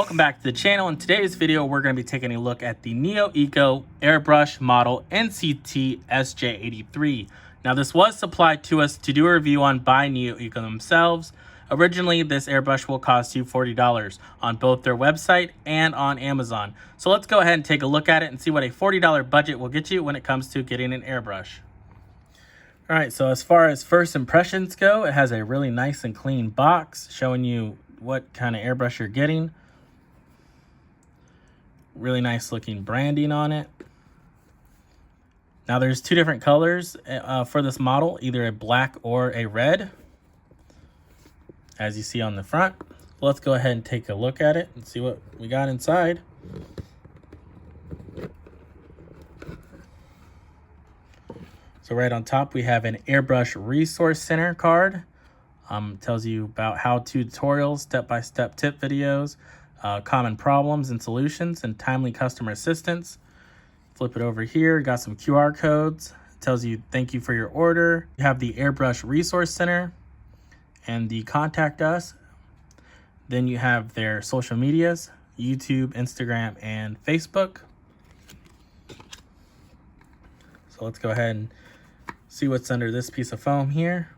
Welcome back to the channel. In today's video, we're going to be taking a look at the Neoeco Airbrush model NCT-SJ83. Now, this was supplied to us to do a review on by Neoeco themselves. Originally, this airbrush will cost you $40 on both their website and on Amazon. So let's go ahead and take a look at it and see what a $40 budget will get you when it comes to getting an airbrush. All right, so as far as first impressions go, it has a really nice and clean box showing you what kind of airbrush you're getting. Really nice looking branding on it. Now there's two different colors for this model, either a black or a red, as you see on the front. Let's go ahead and take a look at it and see what we got inside. So right on top, we have an Airbrush Resource Center card. Tells you about how-to tutorials, step-by-step tip videos, common problems and solutions, and timely customer assistance. Flip it over here, got some QR codes. It tells you thank you for your order. You have the Airbrush Resource Center and the contact us. Then you have their social medias, YouTube, Instagram, and Facebook. So let's go ahead and see what's under this piece of foam here.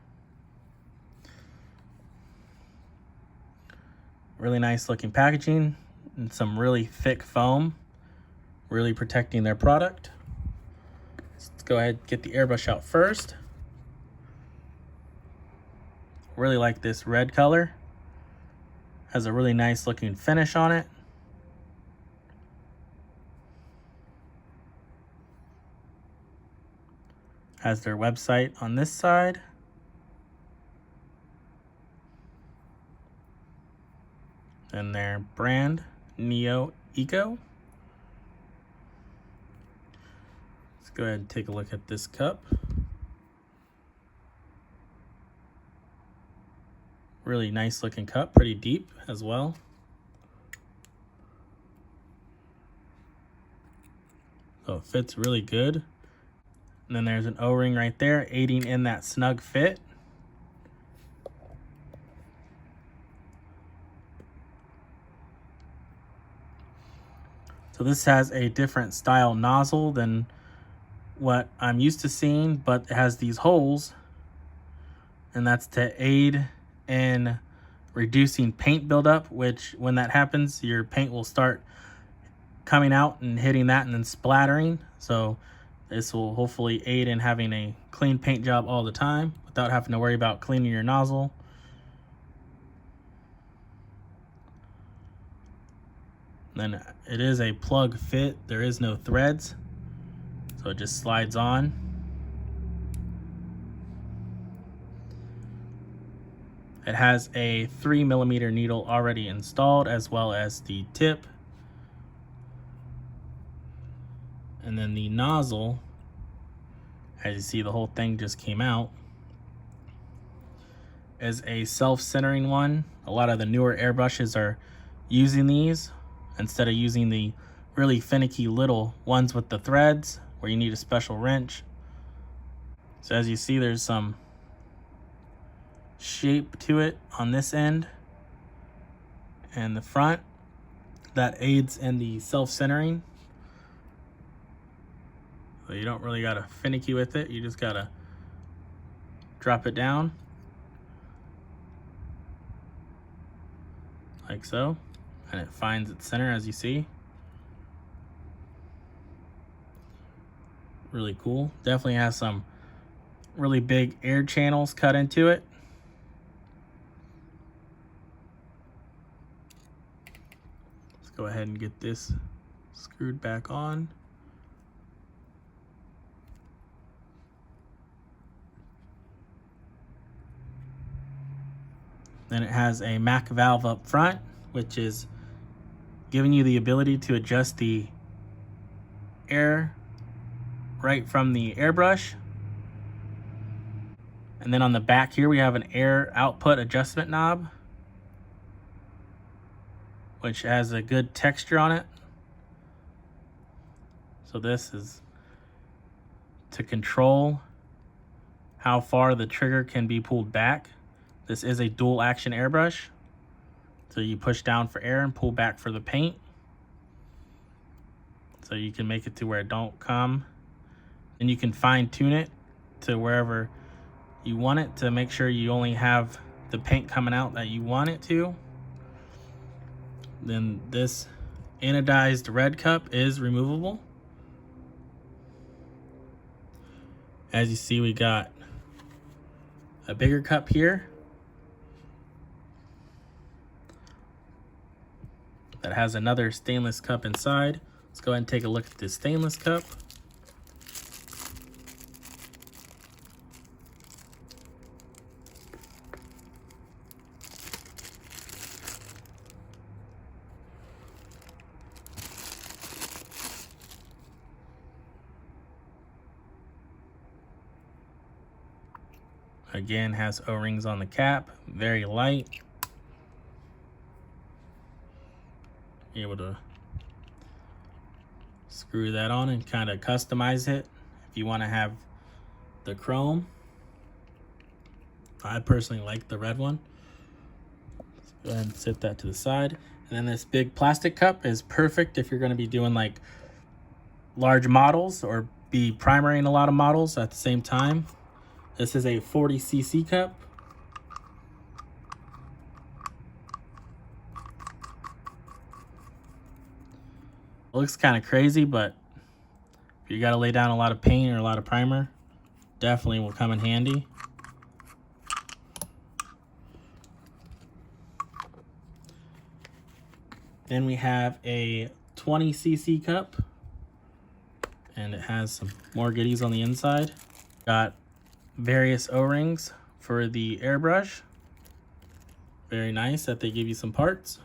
Really nice looking packaging and some really thick foam, really protecting their product. Let's go ahead and get the airbrush out first. Really like this red color. Has a really nice looking finish on it. Has their website on this side. And their brand, Neoeco. Let's go ahead and take a look at this cup. Really nice looking cup, pretty deep as well. So it fits really good. And then there's an O-ring right there, aiding in that snug fit. So this has a different style nozzle than what I'm used to seeing, but it has these holes, and that's to aid in reducing paint buildup, which when that happens, your paint will start coming out and hitting that and then splattering. So this will hopefully aid in having a clean paint job all the time without having to worry about cleaning your nozzle. Then it is a plug fit. There is no threads, so it just slides on. It has a 3mm needle already installed, as well as the tip. And then the nozzle, as you see, the whole thing just came out, is a self-centering one. A lot of the newer airbrushes are using these instead of using the really finicky little ones with the threads where you need a special wrench. So as you see, there's some shape to it on this end and the front that aids in the self-centering. So you don't really gotta finicky with it, you just gotta drop it down like so, and it finds its center, as you see. Really cool. Definitely has some really big air channels cut into it. Let's go ahead and get this screwed back on. Then it has a MAC valve up front, which is giving you the ability to adjust the air right from the airbrush. And then on the back here, we have an air output adjustment knob, which has a good texture on it. So this is to control how far the trigger can be pulled back. This is a dual action airbrush. So you push down for air and pull back for the paint. So you can make it to where it don't come. And you can fine tune it to wherever you want it to make sure you only have the paint coming out that you want it to. Then this anodized red cup is removable. As you see, we got a bigger cup here that has another stainless cup inside. Let's go ahead and take a look at this stainless cup. Again, has O-rings on the cap, very light. Be able to screw that on and kind of customize it if you want to have the chrome. I personally like the red one. Let's go ahead and set that to the side. And then this big plastic cup is perfect if you're going to be doing like large models or be primering a lot of models at the same time. This is a 40cc cup. It looks kind of crazy, but if you got to lay down a lot of paint or a lot of primer, definitely will come in handy. Then we have a 20cc cup, and it has some more goodies on the inside. Got various O-rings for the airbrush. Very nice that they give you some parts.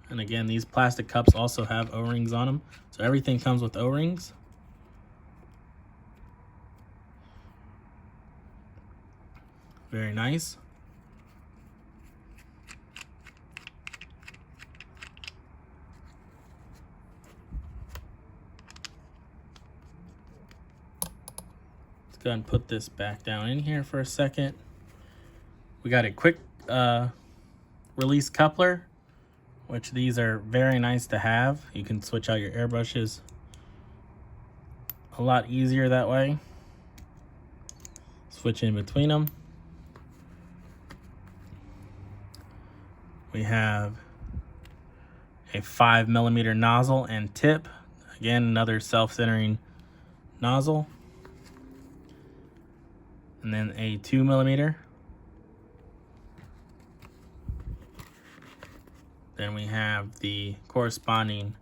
And again, these plastic cups also have O-rings on them. So everything comes with O-rings. Very nice. Go ahead and put this back down in here for a second. We got a quick release coupler, which these are very nice to have. You can switch out your airbrushes a lot easier that way. Switch in between them. We have a 5mm nozzle and tip. Again, another self-centering nozzle. And then a 2mm. Then we have the corresponding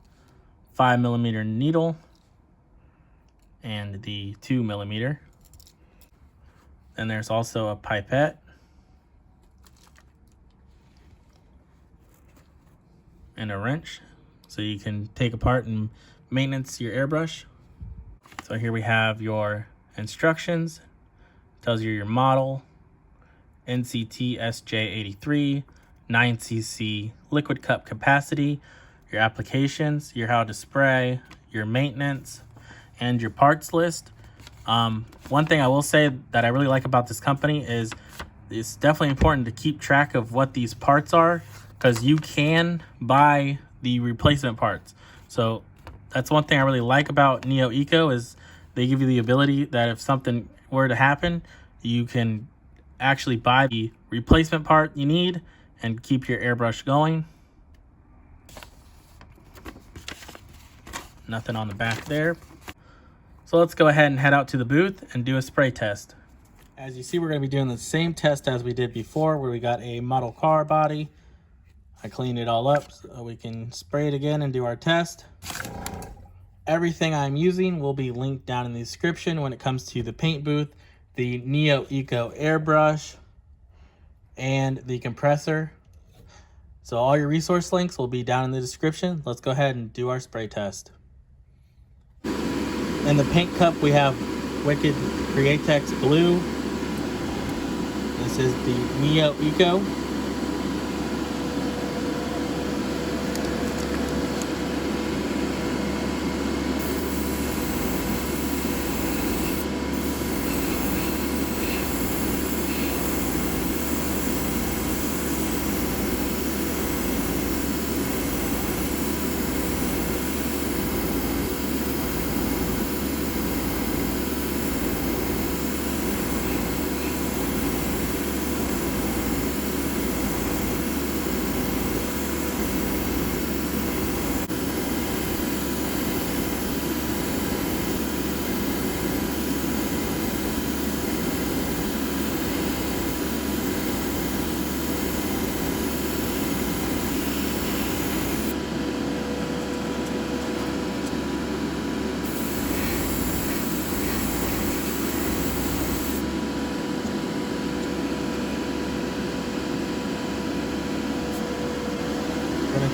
5mm needle and the 2mm. Then there's also a pipette and a wrench, so you can take apart and maintenance your airbrush. So here we have your instructions. Tells you your model, NCT-SJ83, 9cc liquid cup capacity, your applications, your how to spray, your maintenance, and your parts list. One thing I will say that I really like about this company is it's definitely important to keep track of what these parts are, because you can buy the replacement parts. So that's one thing I really like about Neoeco is they give you the ability that if something were to happen, you can actually buy the replacement part you need and keep your airbrush going. Nothing on the back there. So let's go ahead and head out to the booth and do a spray test. As you see, we're going to be doing the same test as we did before, where we got a model car body. I cleaned it all up so we can spray it again and do our test. Everything I'm using will be linked down in the description when it comes to the paint booth, the Neoeco Airbrush, and the compressor. So all your resource links will be down in the description. Let's go ahead and do our spray test. In the paint cup, we have Wicked Createx Blue. This is the Neoeco.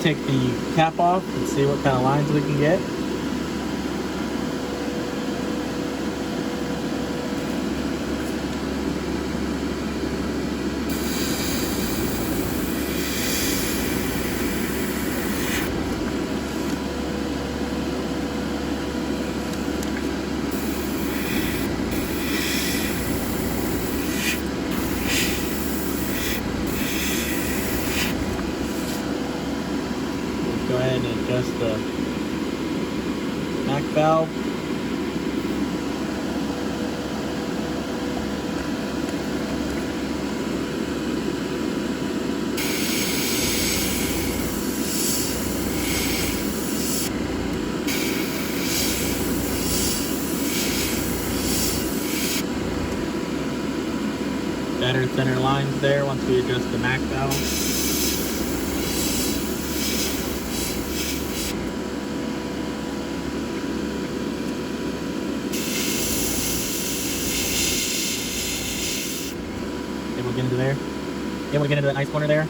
take the cap off and see what kind of lines we can get. Go ahead and adjust the MAC valve. Better thinner lines there once we adjust the MAC valve. We'll get into there. Then we'll get into that nice corner there.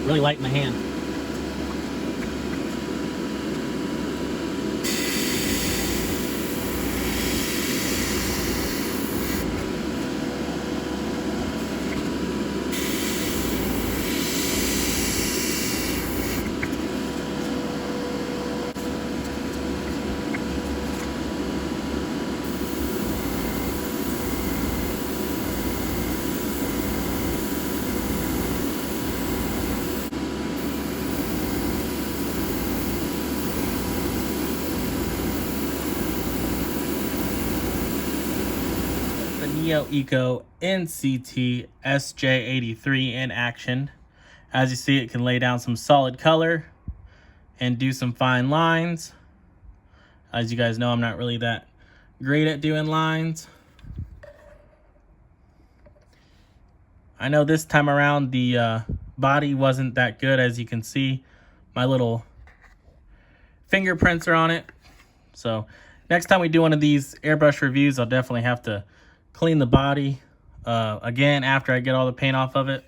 Really light in the hand. Neoeco NCT-SJ83 in action. As you see, it can lay down some solid color and do some fine lines. As you guys know, I'm not really that great at doing lines. I know this time around the body wasn't that good. As you can see, my little fingerprints are on it. So next time we do one of these airbrush reviews, I'll definitely have to clean the body again after I get all the paint off of it.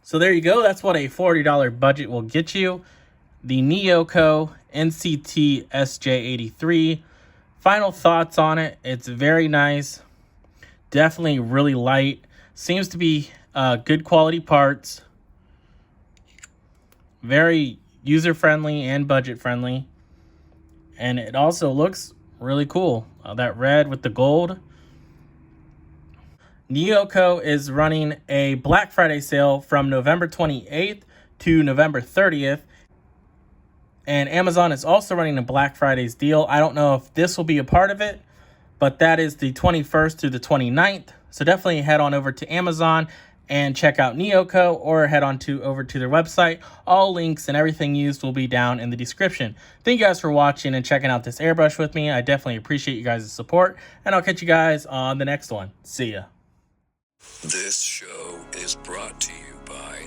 So there you go. That's what a $40 budget will get you. The Neoeco NCT-SJ83. Final thoughts on it. It's very nice. Definitely really light. Seems to be good quality parts. Very user-friendly and budget-friendly. And it also looks really cool. That red with the gold. Neoeco is running a Black Friday sale from November 28th to November 30th. And Amazon is also running a Black Friday's deal. I don't know if this will be a part of it, but that is the 21st to the 29th. So definitely head on over to Amazon and check out Neoeco, or head on over to their website. All links and everything used will be down in the description. Thank you guys for watching and checking out this airbrush with me. I definitely appreciate you guys' support, and I'll catch you guys on the next one. See ya. This show is brought to you by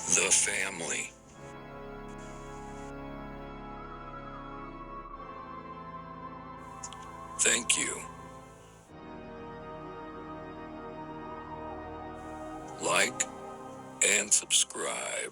The Family. Thank you. Like and subscribe.